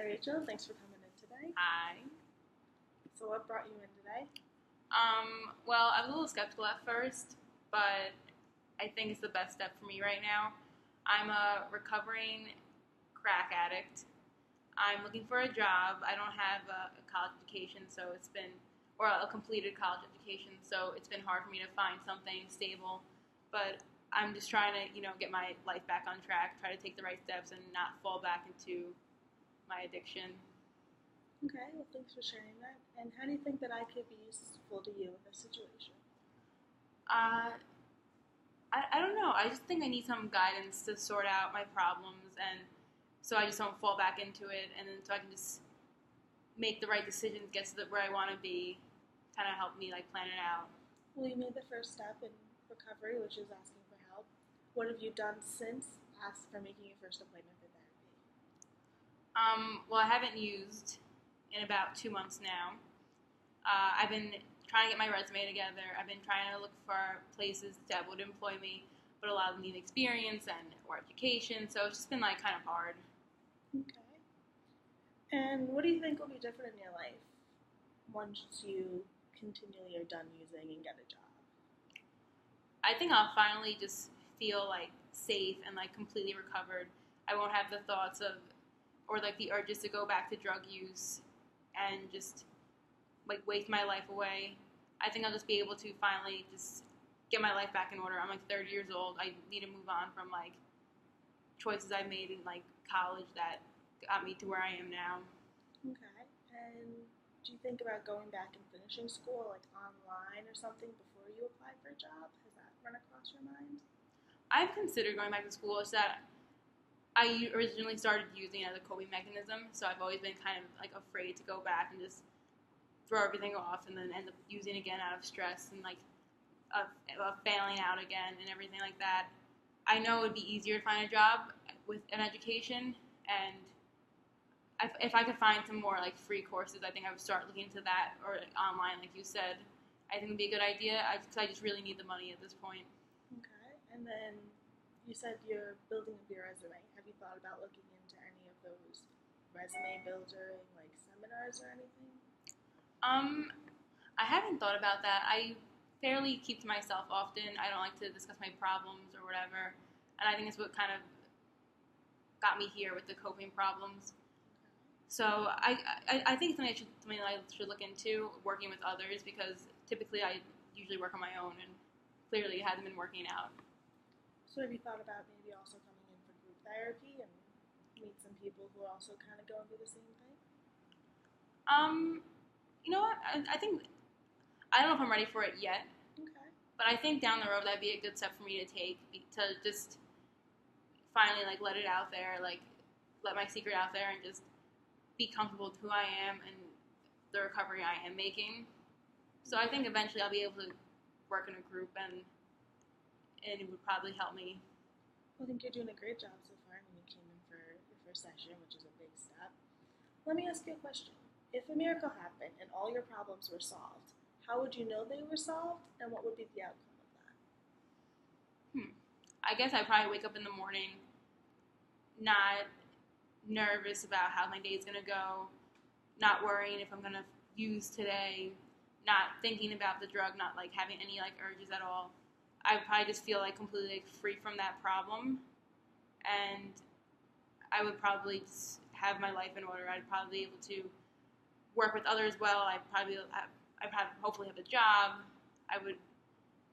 Hi Rachel, thanks for coming in today. Hi. So what brought you in today? Well, I was a little skeptical at first, but I think it's the best step for me right now. I'm a recovering crack addict. I'm looking for a job. I don't have a college education, or a completed college education, so it's been hard for me to find something stable. But I'm just trying to, get my life back on track, try to take the right steps and not fall back into my addiction. Okay, well thanks for sharing that. And how do you think that I could be useful to you in this situation? Uh, I don't know. I just think I need some guidance to sort out my problems, and so I just don't fall back into it, and then so I can just make the right decisions, get to where I want to be, kind of help me like plan it out. Well, you made the first step in recovery, which is asking for help. What have you done since ask for making your first appointment for therapy? Well, I haven't used in about 2 months now. I've been trying to get my resume together. I've been trying to look for places that would employ me, but a lot of them need experience or education, so it's just been like kind of hard. Okay. And what do you think will be different in your life once you continually are done using and get a job? I think I'll finally just feel like safe and like completely recovered. I won't have the thoughts of or like the urges to go back to drug use and just like waste my life away. I think I'll just be able to finally just get my life back in order. I'm like 30 years old. I need to move on from like choices I made in like college that got me to where I am now. Okay. And do you think about going back and finishing school, like online or something, before you apply for a job? Has that run across your mind? I've considered going back to school. It's that I originally started using it as a coping mechanism, so I've always been kind of like afraid to go back and just throw everything off and then end up using again out of stress and like of failing out again and everything like that. I know it would be easier to find a job with an education, and if I could find some more like free courses, I think I would start looking into that or like, online, like you said. I think it would be a good idea because I just really need the money at this point. Okay. And then you said you're building up your resume. Have you thought about looking into any of those resume building like seminars or anything? Um, I haven't thought about that. I fairly keep to myself often. I don't like to discuss my problems or whatever, and I think it's what kind of got me here with the coping problems. So I think it's something I should look into working with others because typically I usually work on my own and clearly it hasn't been working out. So have you thought about maybe also coming in for group therapy and meet some people who are also kind of going through the same thing? Um, you know what? I think I don't know if I'm ready for it yet, Okay. but I think down the road that'd be a good step for me to take to just finally like let it out there, like let my secret out there and just be comfortable with who I am and the recovery I am making. So I think eventually I'll be able to work in a group and it would probably help me. Well, I think you're doing a great job so far. I mean, you came in for your first session, which is a big step. Let me ask you a question. If a miracle happened and all your problems were solved, how would you know they were solved and what would be the outcome of that? I guess I probably wake up in the morning not nervous about how my day's gonna go, not worrying if I'm gonna use today, not thinking about the drug, not like having any like urges at all. I would probably just feel like completely like free from that problem, and I would probably just have my life in order. I'd probably be able to work with others well. I'd hopefully have a job. I would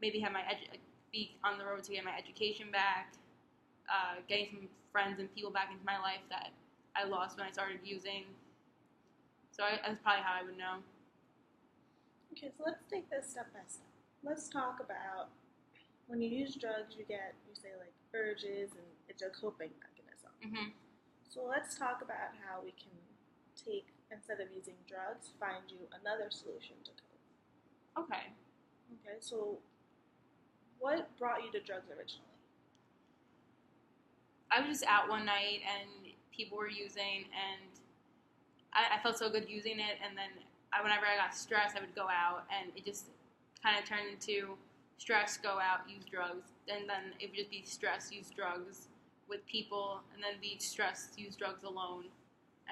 maybe have be on the road to get my education back, getting some friends and people back into my life that I lost when I started using. So that's probably how I would know. Okay, so let's take this step by step. Let's talk about when you use drugs, you say like urges and it's a coping mechanism. Mm-hmm. So let's talk about how we can instead of using drugs, find you another solution to cope. Okay. Okay, so what brought you to drugs originally? I was just out one night and people were using, and I felt so good using it. And then whenever I got stressed, I would go out, and it just kind of turned into stress, go out, use drugs, and then it would just be stress, use drugs with people, and then be stress, use drugs alone.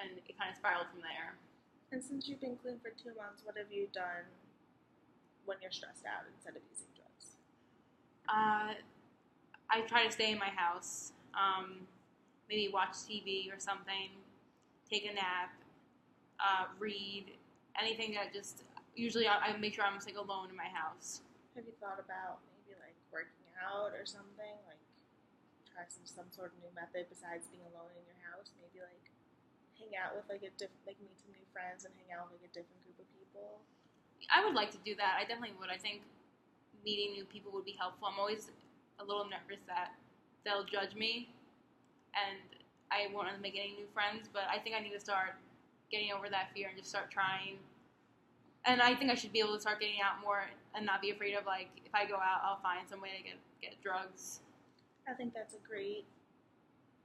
and it kind of spiraled from there. And since you've been clean for 2 months, what have you done when you're stressed out instead of using drugs? I try to stay in my house, maybe watch TV or something, take a nap, read, anything that just, usually I make sure I'm just like alone in my house. Have you thought about maybe like working out or something? Like try some sort of new method besides being alone in your house? Maybe like hang out with like meet some new friends and hang out with like a different group of people. I would like to do that. I definitely would. I think meeting new people would be helpful. I'm always a little nervous that they'll judge me and I won't make any new friends, but I think I need to start getting over that fear and just start trying. And I think I should be able to start getting out more and not be afraid of, like, if I go out, I'll find some way to get drugs. I think that's a great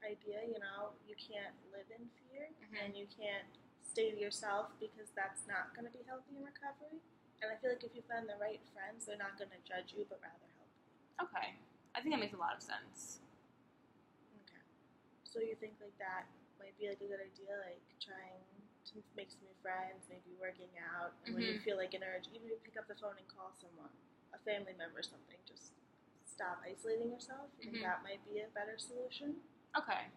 idea. You know, you can't live in fear and you can't stay to yourself because that's not going to be healthy in recovery. And I feel like if you find the right friends, they're not going to judge you but rather help you. Okay. I think that makes a lot of sense. Okay. So you think like that might be like a good idea, like trying to make some new friends, maybe working out, and when you feel like an urge, even if you pick up the phone and call someone, a family member or something, just stop isolating yourself. You think that might be a better solution? Okay.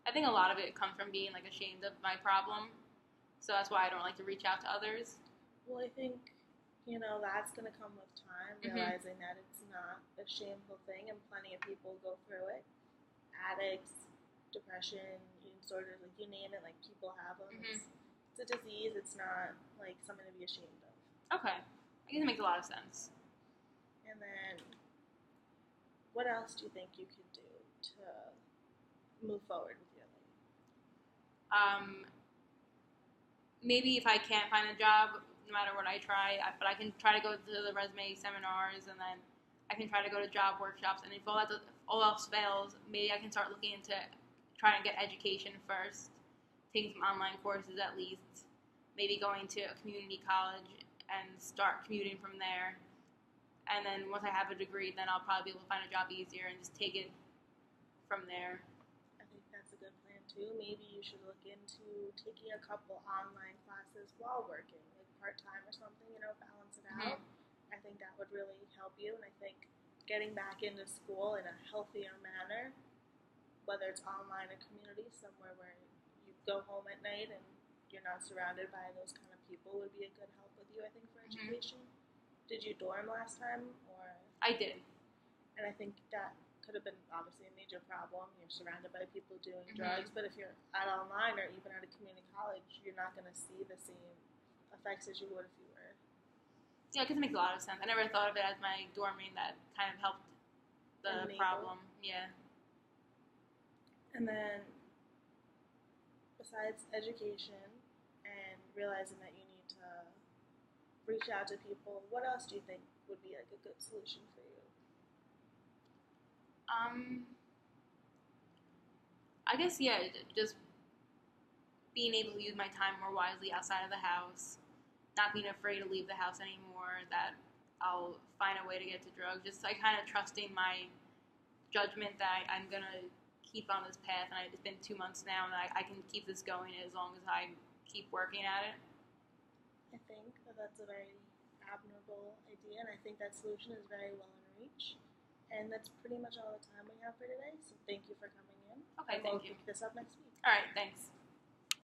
I think a lot of it comes from being like ashamed of my problem, so that's why I don't like to reach out to others. Well, I think, you know, that's going to come with time, realizing that it's not a shameful thing, and plenty of people go through it. Addicts, depression, eating disorders, like you name it, like people have them. It's a disease. It's not like something to be ashamed of. Okay. I guess it makes a lot of sense. And then, what else do you think you could do to move forward with your life? Maybe if I can't find a job, no matter what I try, but I can try to go to the resume seminars, and then I can try to go to job workshops, and if all else fails, maybe I can start looking into trying to get education first, taking some online courses at least, maybe going to a community college and start commuting from there. And then once I have a degree, then I'll probably be able to find a job easier and just take it from there. I think that's a good plan too. Maybe you should look into taking a couple online classes while working, like part-time or something, you know, balance it out. I think that would really help you, and I think getting back into school in a healthier manner, whether it's online or community, somewhere where you go home at night and you're not surrounded by those kind of people, would be a good help with you, I think, for education. Did you dorm last time? Or I did. And I think that could have been obviously a major problem. You're surrounded by people doing drugs, but if you're at online or even at a community college, you're not going to see the same effects as you would if you were. Yeah, because it makes a lot of sense. I never thought of it as my dorming that kind of helped the problem. Yeah. And then, besides education and realizing that you need to reach out to people, what else do you think would be like a good solution for you? I guess, yeah, just being able to use my time more wisely outside of the house, not being afraid to leave the house anymore, that I'll find a way to get to drugs, just like kind of trusting my judgment that I'm going to keep on this path, and it's been 2 months now, and I can keep this going as long as I keep working at it. I think that's a very admirable idea, and I think that solution is very well in reach. And that's pretty much all the time we have for today, so thank you for coming in. Okay, thank you. We'll pick this up next week. All right, thanks.